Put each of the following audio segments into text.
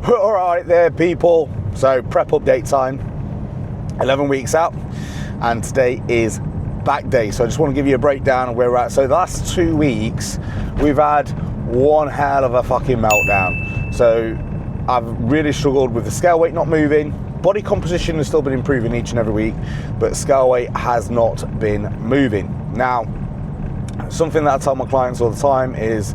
All right there, people. So prep update time, 11 weeks out, and today is back day. So I just want to give you a breakdown of where we're at. So the last 2 weeks, we've had one hell of a fucking meltdown. So I've really struggled with the scale weight not moving. Body composition has still been improving each and every week, but scale weight has not been moving. Now, something that I tell my clients all the time is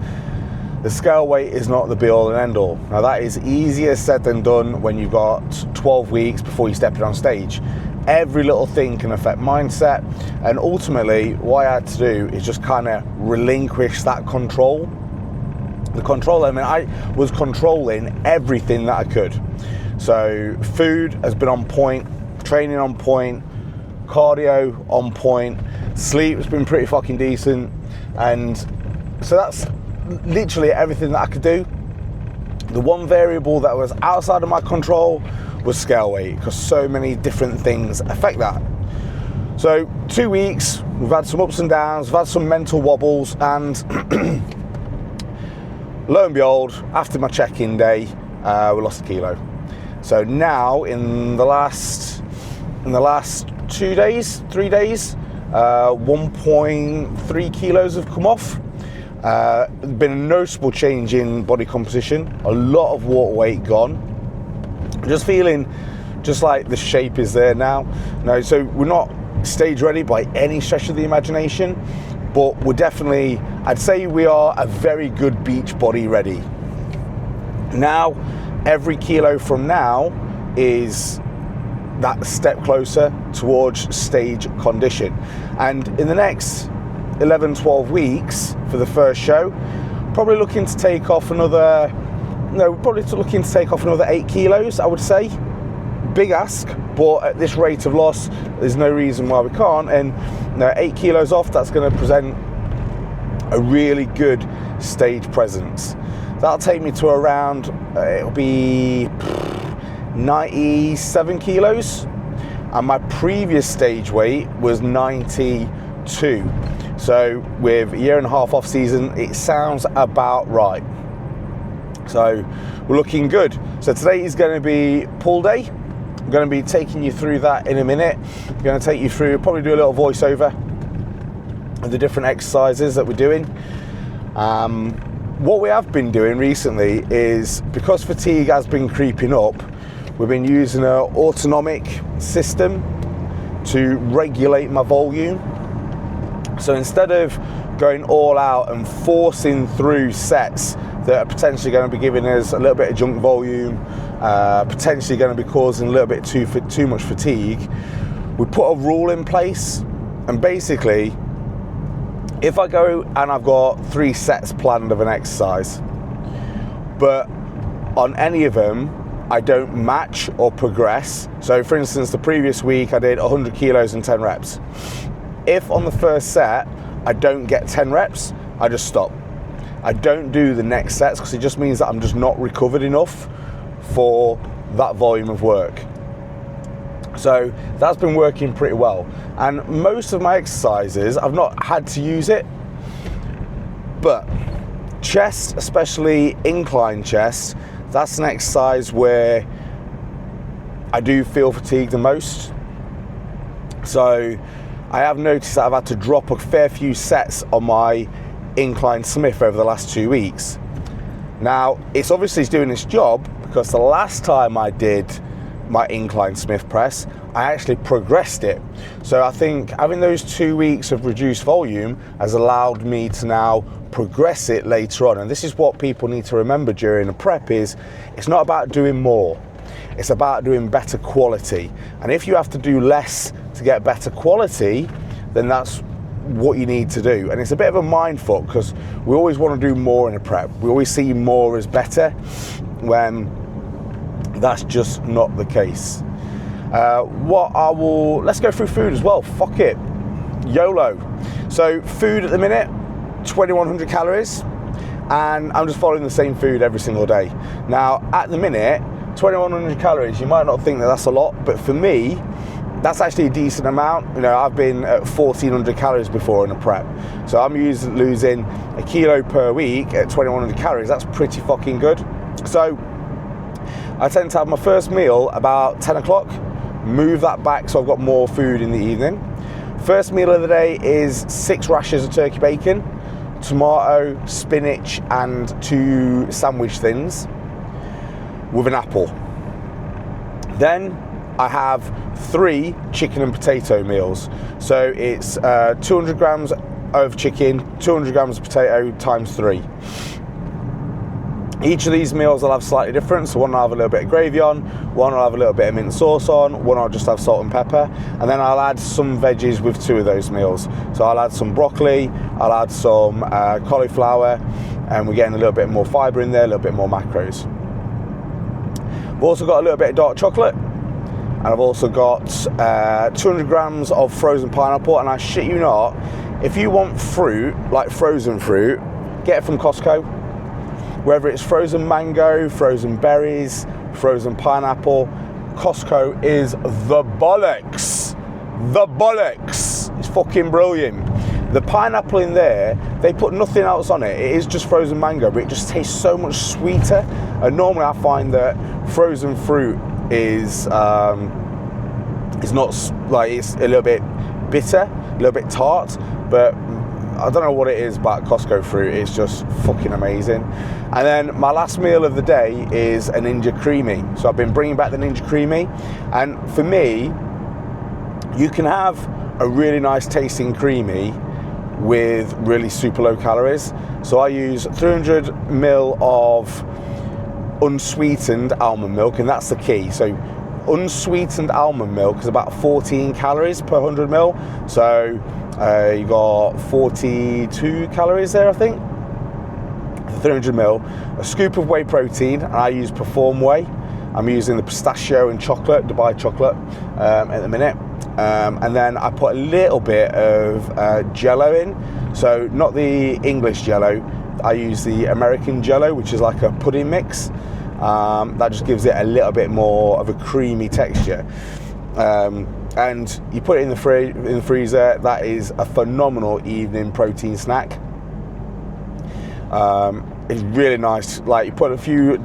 the scale weight is not the be all and end all. Now that is easier said than done when you've got 12 weeks before you step it on stage. Every little thing can affect mindset, and ultimately what I had to do is just kind of relinquish that control. The control, I mean, I was controlling everything that I could. So food has been on point, training on point, cardio on point, sleep has been pretty fucking decent, and so that's literally everything that I could do. The one variable that was outside of my control was scale weight, because so many different things affect that. So 2 weeks, we've had some ups and downs, we've had some mental wobbles, and lo and behold, after my check-in day, we lost a kilo. So now in the last 3 days, 1.3 kilos have come off. There's been a noticeable change in body composition, a lot of water weight gone. Just feeling just like the shape is there now. No, so we're not stage ready by any stretch of the imagination, but we're definitely, I'd say we are a very good beach body ready. Now, every kilo from now is that step closer towards stage condition. And in the next 11, 12 weeks for the first show, probably looking to take off another 8 kilos, I would say. Big ask, but at this rate of loss, there's no reason why we can't. And 8 kilos off, that's going to present a really good stage presence. That'll take me to around, it'll be 97 kilos. And my previous stage weight was 92. So with a year and a half off season, it sounds about right. So we're looking good. So today is going to be pull day. I'm going to be taking you through that in a minute. I'm going to take you through, probably do a little voiceover of the different exercises that we're doing. What we have been doing recently is, because fatigue has been creeping up, we've been using an autonomic system to regulate my volume. So instead of going all out and forcing through sets that are potentially going to be giving us a little bit of junk volume, potentially going to be causing a little bit too much fatigue, we put a rule in place. And basically, if I go and I've got 3 sets planned of an exercise, but on any of them I don't match or progress, so for instance the previous week I did 100 kilos and 10 reps. If on the first set I don't get 10 reps, I just stop. I don't do the next sets, because it just means that I'm just not recovered enough for that volume of work. So that's been working pretty well. And most of my exercises, I've not had to use it, but chest, especially incline chest, that's an exercise where I do feel fatigued the most. So I have noticed that I've had to drop a fair few sets on my incline Smith over the last 2 weeks. Now, it's obviously doing its job, because the last time I did my incline Smith press, I actually progressed it. So I think having those 2 weeks of reduced volume has allowed me to now progress it later on. And this is what people need to remember during a prep, is it's not about doing more, it's about doing better quality. And if you have to do less to get better quality, then that's what you need to do. And it's a bit of a mind fuck, because we always want to do more in a prep. We always see more as better, when that's just not the case. Let's go through food as well. Fuck it, YOLO. So food at the minute, 2100 calories, and I'm just following the same food every single day. Now at the minute, 2100 calories, you might not think that that's a lot, but for me, that's actually a decent amount. You know, I've been at 1400 calories before in a prep. So I'm losing a kilo per week at 2100 calories. That's pretty fucking good. So I tend to have my first meal about 10 o'clock, move that back so I've got more food in the evening. First meal of the day is 6 rashers of turkey bacon, tomato, spinach, and 2 sandwich thins with an apple. Then I have 3 chicken and potato meals. So it's 200 grams of chicken, 200 grams of potato times 3. Each of these meals I'll have slightly different. So one I'll have a little bit of gravy on, one I'll have a little bit of mint sauce on, one I'll just have salt and pepper, and then I'll add some veggies with 2 of those meals. So I'll add some broccoli, I'll add some cauliflower, and we're getting a little bit more fibre in there, a little bit more macros. I've also got a little bit of dark chocolate, and I've also got 200 grams of frozen pineapple, and I shit you not, if you want fruit, like frozen fruit, get it from Costco. Whether it's frozen mango, frozen berries, frozen pineapple, Costco is the bollocks. The bollocks. It's fucking brilliant. The pineapple in there, they put nothing else on it. It is just frozen mango, but it just tastes so much sweeter. And normally I find that frozen fruit is not, like, it's a little bit bitter, a little bit tart, but I don't know what it is about Costco fruit, it's just fucking amazing. And then my last meal of the day is a Ninja Creami. So I've been bringing back the Ninja Creami, and for me, you can have a really nice tasting creamy with really super low calories. So I use 300 ml of unsweetened almond milk, and that's the key. So unsweetened almond milk is about 14 calories per 100 ml. So you got 42 calories there, I think. 300 ml, a scoop of whey protein, and I use Perform Whey. I'm using the pistachio and chocolate, Dubai chocolate, at the minute. And then I put a little bit of Jello in. So not the English Jello, I use the American Jello, which is like a pudding mix. That just gives it a little bit more of a creamy texture. And you put it in the freezer. That is a phenomenal evening protein snack. It's really nice. Like, you put a few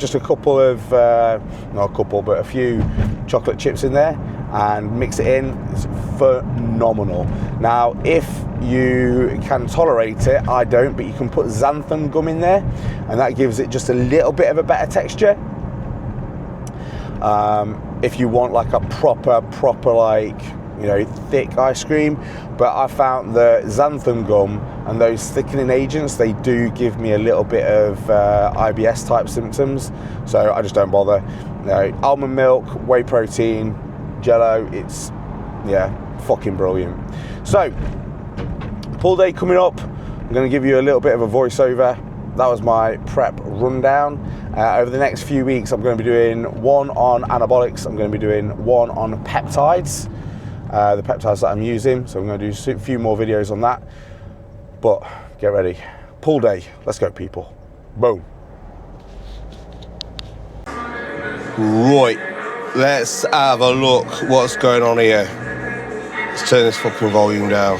chocolate chips in there and mix it in. It's phenomenal. Now, if you can tolerate it, I don't, but you can put xanthan gum in there, and that gives it just a little bit of a better texture. If you want like a proper like, you know, thick ice cream, but I found the xanthan gum and those thickening agents, they do give me a little bit of IBS type symptoms, so I just don't bother. You know, almond milk, whey protein, Jello, it's, yeah, fucking brilliant. So, pull day coming up. I'm going to give you a little bit of a voiceover. That was my prep rundown. Over the next few weeks, I'm going to be doing one on anabolics. I'm going to be doing one on peptides, the peptides that I'm using. So I'm going to do a few more videos on that. But get ready. Pull day. Let's go, people. Boom. Right. Let's have a look what's going on here. Let's turn this fucking volume down.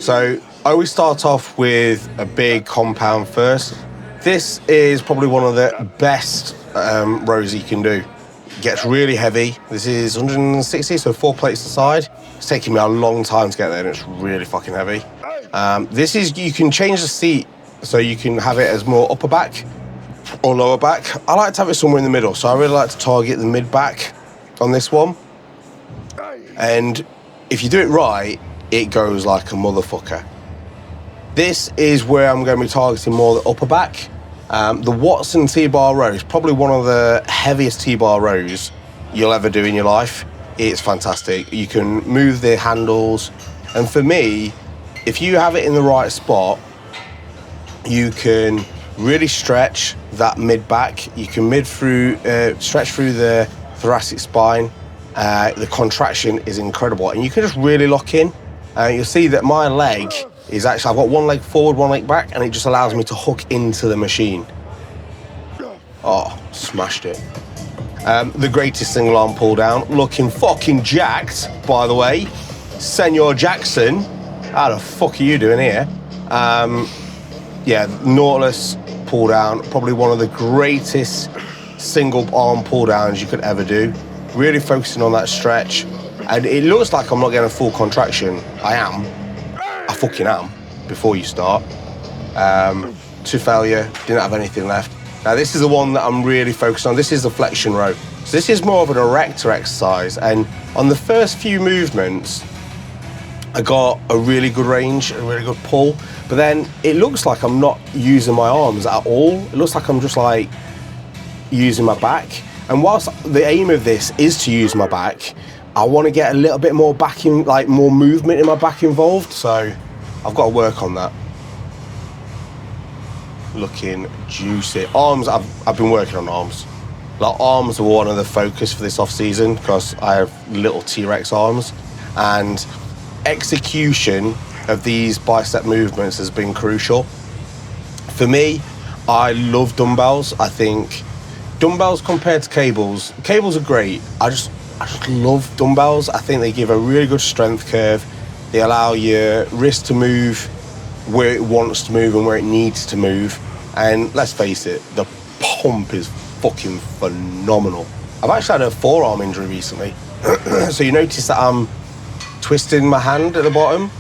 So I always start off with a big compound first. This is probably one of the best rows you can do. It gets really heavy. This is 160, so 4 plates a side. It's taking me a long time to get there, and it's really fucking heavy. This is, you can change the seat, so you can have it as more upper back or lower back. I like to have it somewhere in the middle, so I really like to target the mid back on this one. And if you do it right, it goes like a motherfucker. This is where I'm going to be targeting more the upper back. The Watson T-bar row is probably one of the heaviest T-bar rows you'll ever do in your life. It's fantastic. You can move the handles, and for me, if you have it in the right spot, you can really stretch that mid back. You can stretch through the thoracic spine. The contraction is incredible, and you can just really lock in. You'll see that my leg is actually, I've got one leg forward, one leg back, and it just allows me to hook into the machine. Oh, smashed it. The greatest single arm pull down, looking fucking jacked, by the way. Senor Jackson, how the fuck are you doing here? Yeah, Nautilus pull down, probably one of the greatest single arm pull downs you could ever do. Really focusing on that stretch. And it looks like I'm not getting a full contraction. I am. I fucking am, before you start. To failure, didn't have anything left. Now this is the one that I'm really focused on. This is the flexion row. So this is more of an erector exercise. And on the first few movements, I got a really good range, a really good pull. But then it looks like I'm not using my arms at all. It looks like I'm just like using my back. And whilst the aim of this is to use my back, I want to get a little bit more back in, like more movement in my back involved. So I've got to work on that. Looking juicy. Arms, I've been working on arms. Like arms were one of the focus for this off season because I have little T-Rex arms, and execution of these bicep movements has been crucial. For me, I love dumbbells. I think dumbbells compared to cables are great. I just love dumbbells. I think they give a really good strength curve. They allow your wrist to move where it wants to move and where it needs to move. And let's face it, the pump is fucking phenomenal. I've actually had a forearm injury recently. So you notice that I'm twisting my hand at the bottom.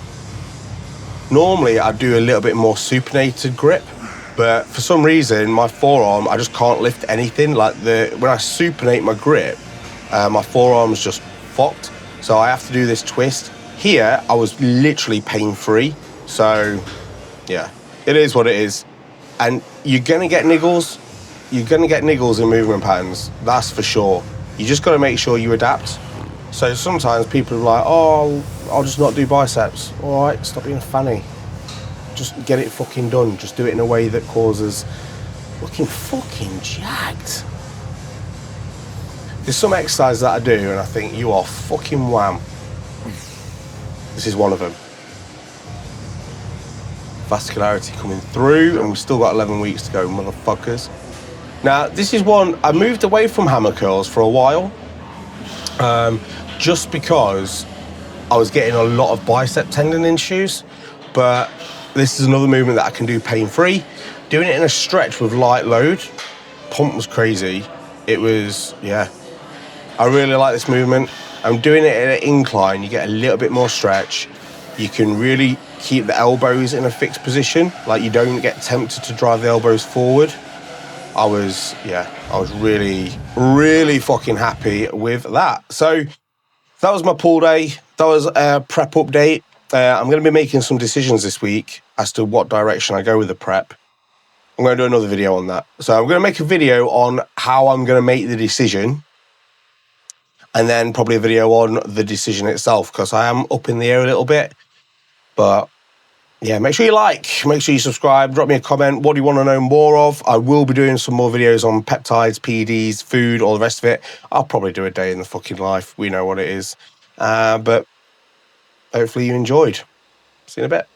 Normally I do a little bit more supinated grip, but for some reason my forearm, I just can't lift anything. Like when I supinate my grip, my forearm's just fucked. So I have to do this twist. Here, I was literally pain-free. So yeah, it is what it is. And you're gonna get niggles. You're gonna get niggles in movement patterns, that's for sure. You just gotta make sure you adapt. So sometimes people are like, oh, I'll just not do biceps. All right, stop being a fanny. Just get it fucking done. Just do it in a way that causes looking fucking jacked. There's some exercises that I do and I think you are fucking wham. This is one of them. Vascularity coming through, and we've still got 11 weeks to go, motherfuckers. Now, this is one, I moved away from hammer curls for a while, just because I was getting a lot of bicep tendon issues, but this is another movement that I can do pain-free. Doing it in a stretch with light load, pump was crazy. It was, yeah. I really like this movement. I'm doing it at an incline, you get a little bit more stretch. You can really keep the elbows in a fixed position, like you don't get tempted to drive the elbows forward. I was really, really fucking happy with that. So that was my pull day. That was a prep update. I'm going to be making some decisions this week as to what direction I go with the prep. I'm going to do another video on that. So I'm going to make a video on how I'm going to make the decision, and then probably a video on the decision itself, because I am up in the air a little bit. But yeah, make sure you like, make sure you subscribe, drop me a comment. What do you want to know more of? I will be doing some more videos on peptides, PEDs, food, all the rest of it. I'll probably do a day in the fucking life. We know what it is. But hopefully you enjoyed. See you in a bit.